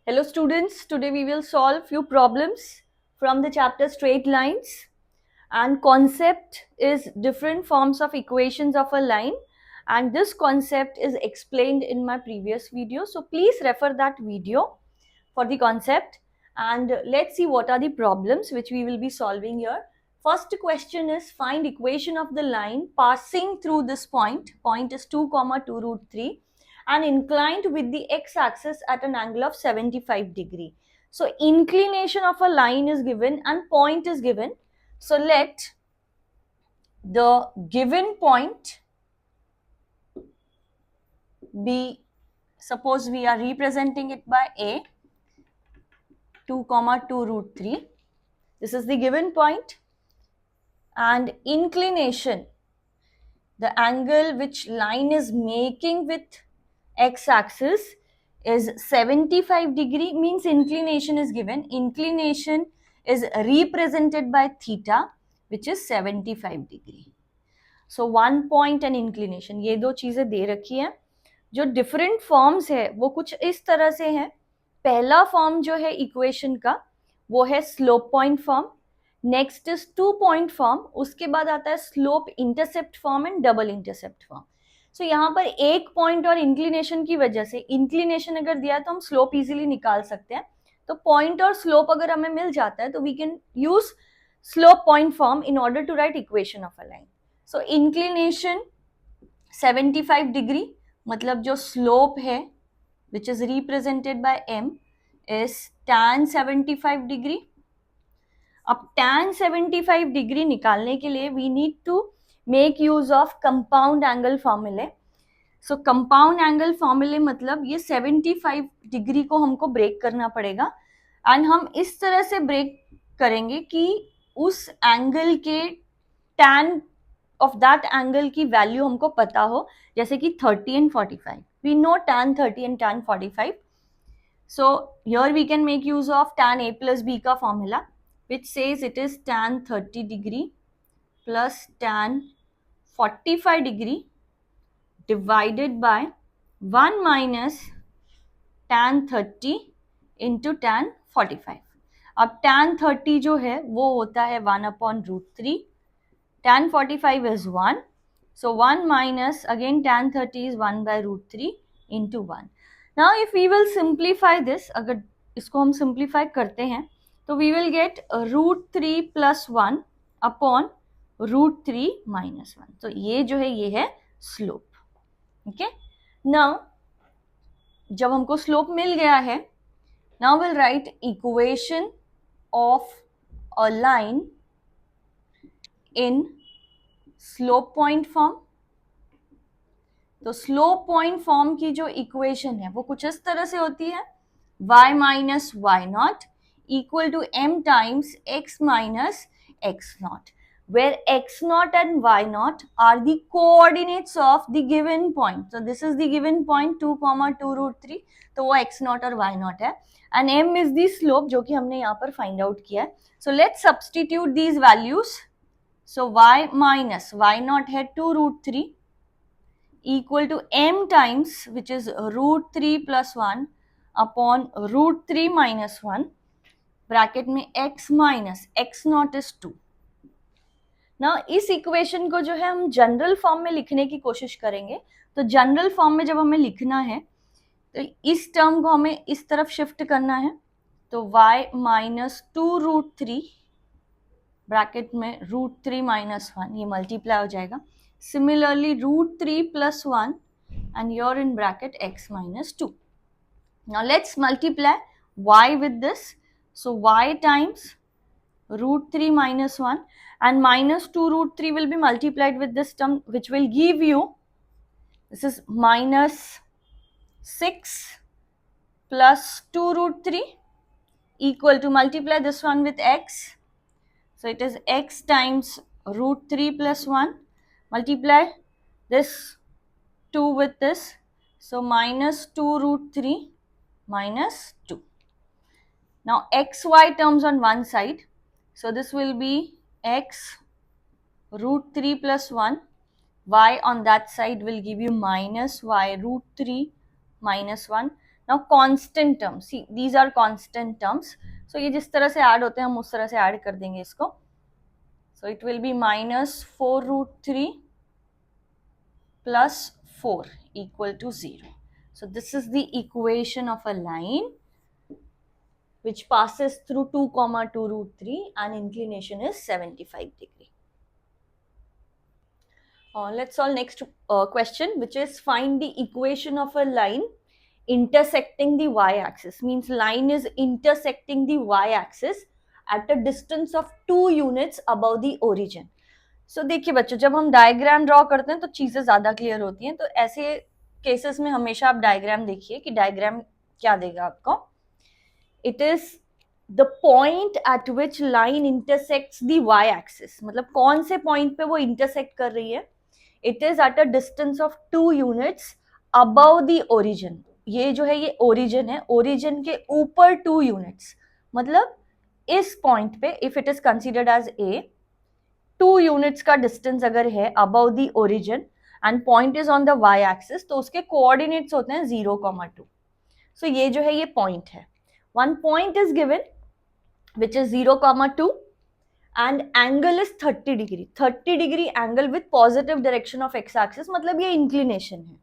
Hello students, today we will solve few problems from the chapter straight lines, and concept is different forms of equations of a line, and this concept is explained in my previous video, so please refer that video for the concept. And let's see what are the problems which we will be solving here. First question is find equation of the line passing through this point is 2 comma 2 root 3 and inclined with the x-axis at an angle of 75 degree. So inclination of a line is given and point is given. So let the given point be, suppose we are representing it by a 2 comma 2 root 3. This is the given point, and inclination, the angle which line is making with x-axis is 75 degree, means inclination is given. Inclination is represented by theta, which is 75 degree. So 1 point and inclination, ये दो चीजें दे रखी हैं. जो different forms है वो कुछ इस तरह से है. पहला फॉर्म जो है इक्वेशन का वो है slope point form, next is 2 point form, उसके बाद आता है slope intercept form and double intercept form. So यहाँ पर एक पॉइंट और इंक्लिनेशन की वजह से, इंक्लिनेशन अगर दिया तो हम स्लोप इजीली निकाल सकते हैं. तो पॉइंट और स्लोप अगर हमें मिल जाता है तो we can use slope point form in order to write equation of a line. So inclination 75 degree, मतलब जो स्लोप है which is represented by m is tan 75 degree. अब tan 75 डिग्री निकालने के लिए we need to make use of compound angle formulae. So compound angle formulae मतलब ये 75 degree को हमको ब्रेक करना पड़ेगा, एंड हम इस तरह से ब्रेक करेंगे कि उस एंगल के tan of that angle की वैल्यू हमको पता हो, जैसे कि 30 and 45. We know tan 30 and tan 45. So here we can make use of tan a plus b का formula, which says it is tan 30 degree plus tan 45 degree divided by 1 minus tan 30 into tan 45. अब tan 30 जो है वो होता है 1 upon root 3. Tan 45 is 1. So 1 minus, again tan 30 is 1 by root 3 into 1. Now if we will simplify this, अगर इसको हम simplify करते हैं तो we will get root 3 plus 1 upon root 3 minus 1. तो ये जो है ये है slope. Okay? Now जब हमको slope मिल गया है, now we'll write equation of a line in slope point form. तो स्लोप पॉइंट फॉर्म की जो इक्वेशन है वो कुछ इस तरह से होती है, y minus Y naught equal to m times x minus x naught, where x naught and y naught are the coordinates of the given point. So this is the given point 2 comma 2 root 3, तो वो x naught और y naught है, and m is the slope जो कि हमने यहाँ पर find out किया है. So let's substitute these values. So y minus y naught है 2 root 3 equal to m times, which is root 3 plus 1 upon root 3 minus 1, bracket में x minus x naught is 2. Now इस equation को जो है हम general form में लिखने की कोशिश करेंगे. तो जनरल फॉर्म में जब हमें लिखना है तो इस टर्म को हमें इस तरफ शिफ्ट करना है. तो y minus 2 root 3 ब्रैकेट में रूट 3 माइनस 1, ये मल्टीप्लाई हो जाएगा. Similarly root 3 plus 1 and your in bracket x minus 2. Now let's multiply y with this. So y times root 3 minus 1 and minus 2 root 3 will be multiplied with this term, which will give you, this is minus 6 plus 2 root 3 equal to, multiply this one with x. So it is x times root 3 plus 1, multiply this 2 with this, so minus 2 root 3 minus 2. Now xy terms on one side, so this will be x root 3 plus 1, y on that side will give you minus y root 3 minus 1. Now constant terms, see these are constant terms, so ये जिस तरह से add होते हैं हम उस तरह से ऐड कर देंगे इसको. So it will be minus 4 root 3 plus 4 equal to 0. So this is the equation of a line which passes through 2 comma 2 root 3 and inclination is 75 degree. Let's solve next question, which is find the equation of a line intersecting the y-axis. Means line is intersecting the y-axis at a distance of 2 units above the origin. So देखिए बच्चों, जब हम diagram draw करते हैं तो चीजें ज्यादा clear होती हैं. तो ऐसे केसेस में हमेशा आप डायग्राम देखिए कि डायग्राम क्या देगा आपको. It is the point at which line intersects the Y axis. मतलब कौन से पॉइंट पे वो इंटरसेक्ट कर रही है. It is at a distance of 2 units above the origin. ये जो है ये ओरिजिन है, ओरिजिन के ऊपर 2 यूनिट्स. मतलब इस पॉइंट पे if it is considered as A, 2 units का डिस्टेंस अगर है above the origin and point is on the Y axis, तो उसके कोऑर्डिनेट्स होते हैं 0,2. सो ये जो है ये पॉइंट है. One point is given which is 0,2 and angle is 30 degree. 30 degree angle with positive direction of x axis, मतलब ये इंक्लिनेशन है.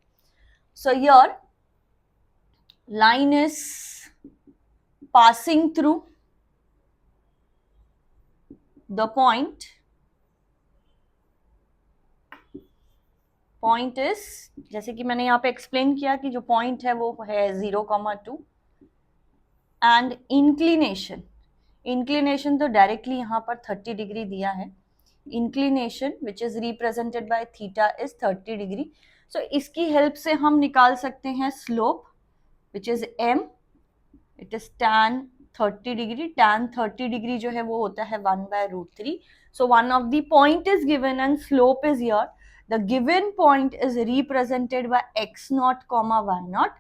So your line is passing through the point. Point is, जैसे कि मैंने यहाँ पे एक्सप्लेन किया कि जो पॉइंट है वो है 0,2 एंड इंक्लिनेशन. इंक्लिनेशन तो डायरेक्टली यहाँ पर 30 डिग्री दिया है. Inclination which is represented by theta is 30 degree. So इसकी हेल्प से हम निकाल सकते हैं slope which is m. It is tan 30 degree. tan 30 degree जो है वो होता है 1/√3. So one of the point is given and slope is here. The given point is represented by x naught comma y naught.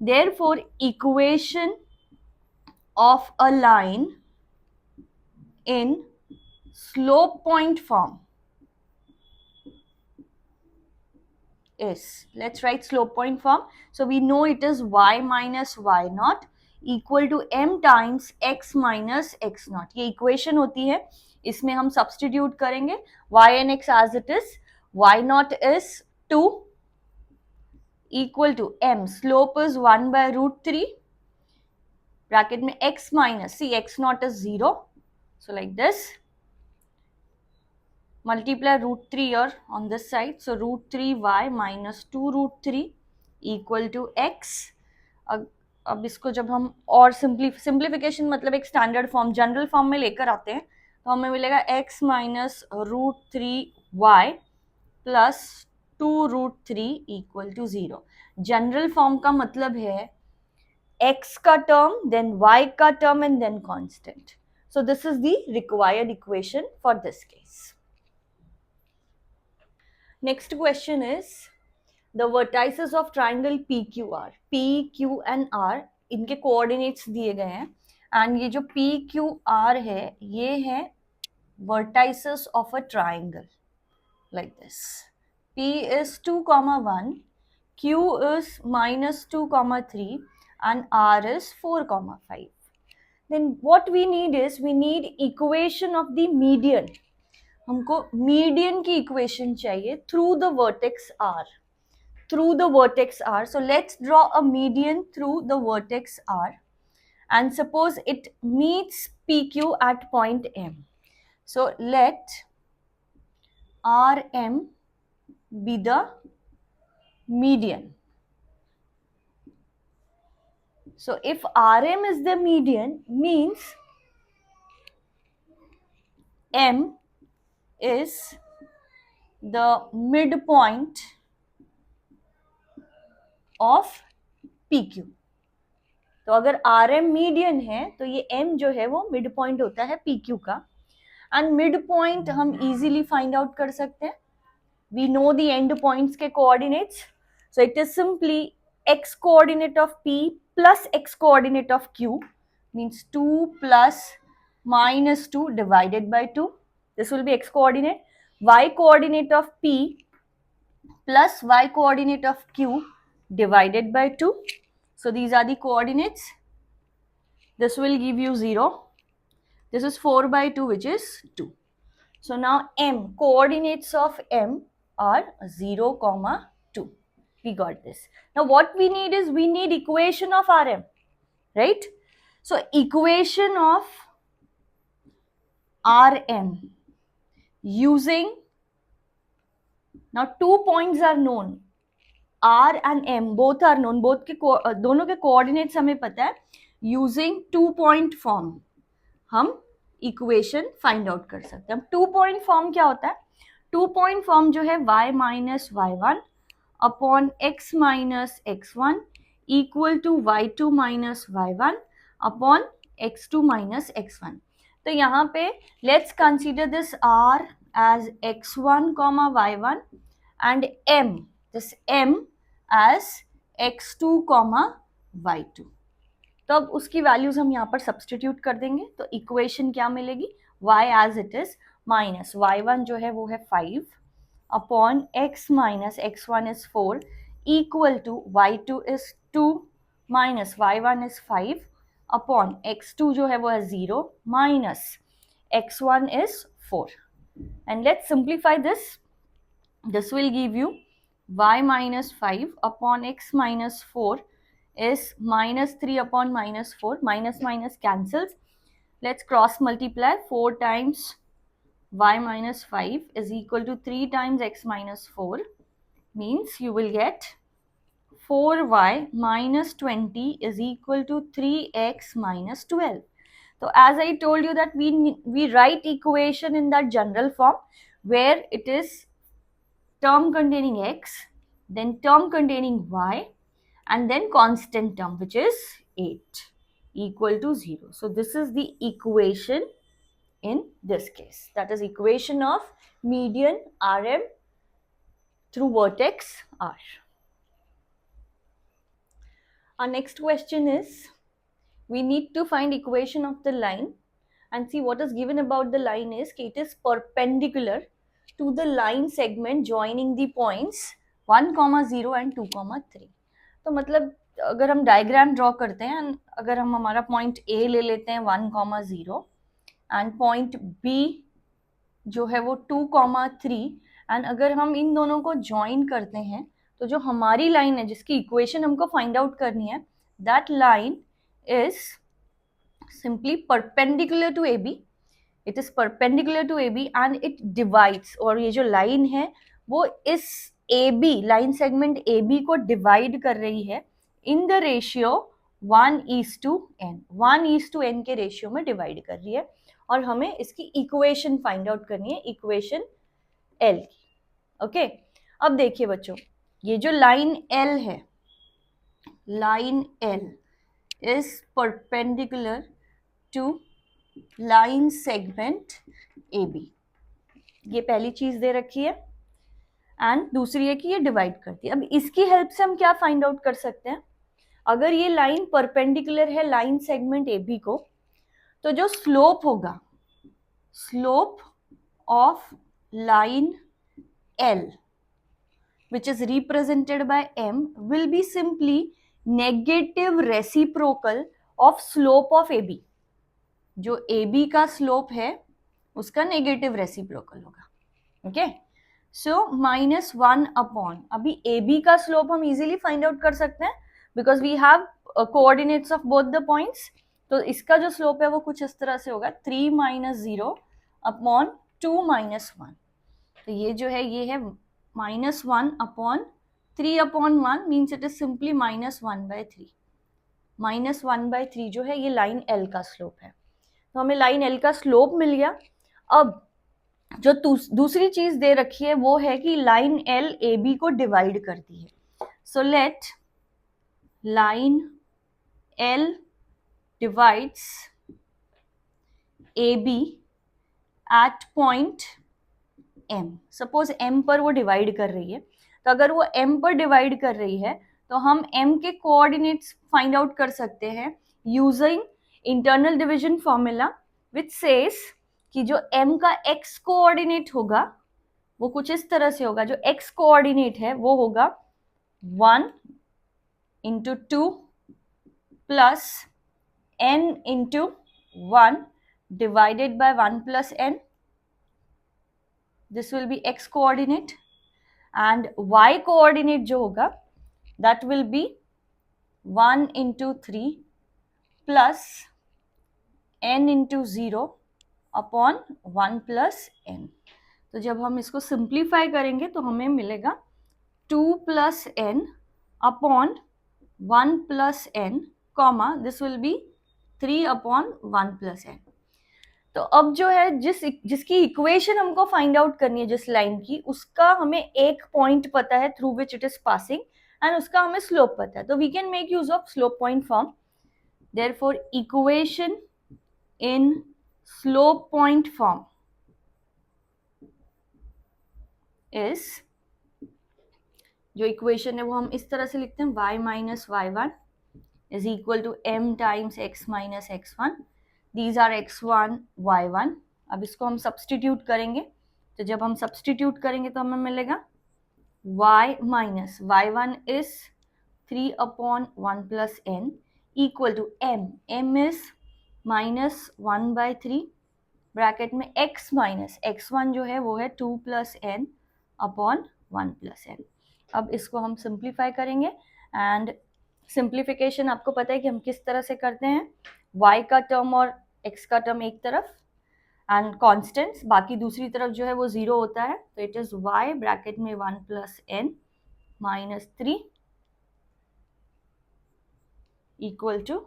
Therefore, equation of a line in slope point form is, let's write slope point form. So we know it is y minus y naught equal to m times x minus x naught. ये equation होती है, इसमें हम substitute करेंगे y and x as it is. y naught is 2 equal to m, slope is 1/√3, bracket में x minus, see x naught is 0, so like this, multiply √3 here on this side, so √3y minus 2√3 equal to x. अब इसको जब हम और simplification मतलब एक standard form general form में लेकर आते हैं तो हमें मिलेगा x minus √3y plus 2√3 equal to 0. General form का मतलब है x का टर्म, देन y का term and then constant. So this is the required equation for this case. Next question is the vertices of triangle PQR. P, Q एंड R इनके कोऑर्डिनेट्स दिए गए हैं एंड ये जो PQR है ये है vertices of a triangle. Like this. P is 2,1, Q is minus 2,3 and R is 4,5. Then what we need is we need equation of the median. हमको median की equation चाहिए through the vertex R. Through the vertex R. So let's draw a median through the vertex R. And suppose it meets PQ at point M. So let RM be the median. So if RM is the median, means M is the midpoint of PQ. तो अगर RM median है तो ये M जो है वो midpoint होता है PQ का. एंड मिड पॉइंट हम इजीली फाइंड आउट कर सकते हैं. We know the end points के coordinates. So it is simply x coordinate of P plus x coordinate of Q means 2 plus minus 2 divided by 2. This will be x coordinate. Y coordinate of P plus y coordinate of Q divided by 2. So these are the coordinates. This will give you 0. This is 4 by 2, which is 2. So now m, coordinates of m are 0, 2. We got this. Now what we need is, we need equation of Rm, right? So equation of Rm using, now 2 points are known, R and M both are known, both के दोनों के coordinates हमें पता है. Using 2 point form हम equation find out कर सकते हैं. 2 point form क्या होता है? 2 point form जो है y minus y1 upon x minus x1 equal to y2 minus y1 upon x2 minus x1. तो यहाँ पे let's consider this R as x1 comma y1 and M, this M as x2 comma y2. तो अब उसकी values हम यहाँ पर substitute कर देंगे. तो इक्वेशन क्या मिलेगी? y as it is minus y1 जो है वो है 5 upon x minus x1 is 4 equal to y2 is 2 minus y1 is 5 upon x2 जो है वो है 0 minus x1 is 4. And let's simplify this. This will give you y minus 5 upon x minus 4 is minus 3 upon minus 4. Minus minus cancels. Let's cross multiply. 4 times y minus 5 is equal to 3 times x minus 4. Means you will get 4y minus 20 is equal to 3x minus 12. So as I told you that we write equation in that general form where it is term containing x, then term containing y, and then constant term which is 8 equal to 0. So this is the equation in this case. That is equation of median Rm through vertex R. Our next question is, we need to find equation of the line and see what is given about the line is it is perpendicular to the line segment joining the points 1, 0 and 2, 3. तो मतलब अगर हम diagram draw करते हैं, अगर हम हमारा point A ले लेते हैं 1, 0 एंड पॉइंट B जो है वो 2, 3 एंड अगर हम इन दोनों को ज्वाइन करते हैं तो जो हमारी लाइन है जिसकी इक्वेशन हमको फाइंड आउट करनी है, that line is simply perpendicular to AB. It is perpendicular to AB and it divides, और ये जो लाइन है वो इस AB लाइन सेगमेंट AB को डिवाइड कर रही है in the ratio 1:n. 1:n के रेशियो में डिवाइड कर रही है और हमें इसकी इक्वेशन फाइंड आउट करनी है, इक्वेशन L की. ओके, अब देखिए बच्चों, ये जो लाइन L है, line L is perpendicular to line segment AB. ये पहली चीज दे रखी है एंड दूसरी है कि ये डिवाइड करती है. अब इसकी हेल्प से हम क्या फाइंड आउट कर सकते हैं? अगर ये लाइन परपेंडिकुलर है लाइन सेगमेंट AB को, तो जो स्लोप होगा, slope of line L which is represented by M will be simply negative reciprocal of slope of AB. जो AB का स्लोप है उसका नेगेटिव रेसिप्रोकल होगा. ओके, सो -1 अपॉन, अभी AB का स्लोप हम इजीली फाइंड आउट कर सकते हैं because we have coordinates of both the points. तो इसका जो स्लोप है वो कुछ इस तरह से होगा 3 - 0 अपॉन 2 - 1. तो ये जो है ये है -1 upon 3 upon 1 means it is simply -1/3. -1/3 जो है ये लाइन L का स्लोप है. तो हमें लाइन L का स्लोप मिल गया. अब जो दूसरी चीज दे रखी है वो है कि लाइन L AB को डिवाइड करती है. So let line L divides AB at point M. Suppose M पर वो डिवाइड कर रही है, तो अगर वो M पर डिवाइड कर रही है तो हम M के कोऑर्डिनेट्स फाइंड आउट कर सकते हैं using internal division formula which says कि जो M का x कोऑर्डिनेट होगा वो कुछ इस तरह से होगा. जो x कोऑर्डिनेट है वो होगा 1 × 2 plus n into 1 divided by 1 plus n. This will be x coordinate, and y coordinate जो होगा that will be 1 into 3 plus n into 0 upon 1 plus n. तो जब हम इसको सिंप्लीफाई करेंगे तो हमें मिलेगा 2 plus n upon 1 plus n, comma this will B 3 upon 1 plus n. तो अब जो है जिसकी इक्वेशन हमको फाइंड आउट करनी है, जिस लाइन की, उसका हमें एक पॉइंट पता है through which it is passing, and उसका हमें स्लोप पता है. तो we can make use of slope point form. Therefore equation in slope point form is, जो इक्वेशन है वो हम इस तरह से लिखते हैं, y minus y1 is equal to m times x minus x1. These are x1 y1. अब इसको हम सब्सटीट्यूट करेंगे. तो जब हम सब्सटीट्यूट करेंगे तो हमें मिलेगा y minus y1 is 3 upon 1 plus n equal to m is minus 1 by 3 bracket में x माइनस x1 जो है वो है 2 plus n upon 1 plus n. अब इसको हम सिंप्लीफाई करेंगे, एंड सिंप्लीफिकेशन आपको पता है कि हम किस तरह से करते हैं. y का टर्म और x का टर्म एक तरफ एंड कॉन्स्टेंट्स, बाकी दूसरी तरफ जो है वो 0 होता है. तो इट इज y ब्रैकेट में 1 plus n minus 3 equal to,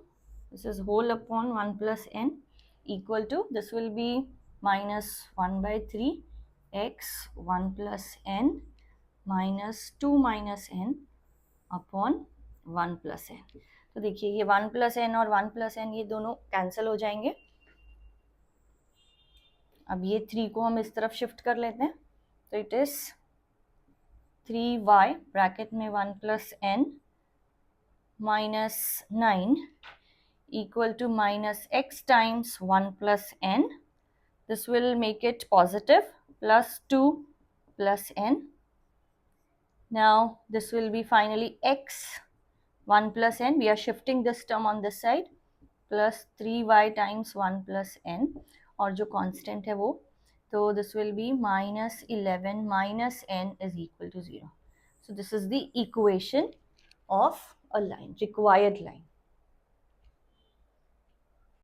this is whole upon 1 plus n equal to, this will be minus 1 by 3 x 1 plus n minus 2 minus n upon 1 plus n. तो देखिए ये 1 plus n और 1 plus n ये दोनों cancel हो जाएंगे. अब ये 3 को हम इस तरफ शिफ्ट कर लेते हैं. तो इट इज 3y ब्रैकेट में 1 plus n minus 9 equal to minus x times 1 plus n. This will make it positive, plus 2 plus n. Now this will be finally x 1 plus n, we are shifting this term on this side, plus 3y times 1 plus n, और जो constant है वो, तो this will be minus 11 minus n is equal to 0. So this is the equation of a line, required line.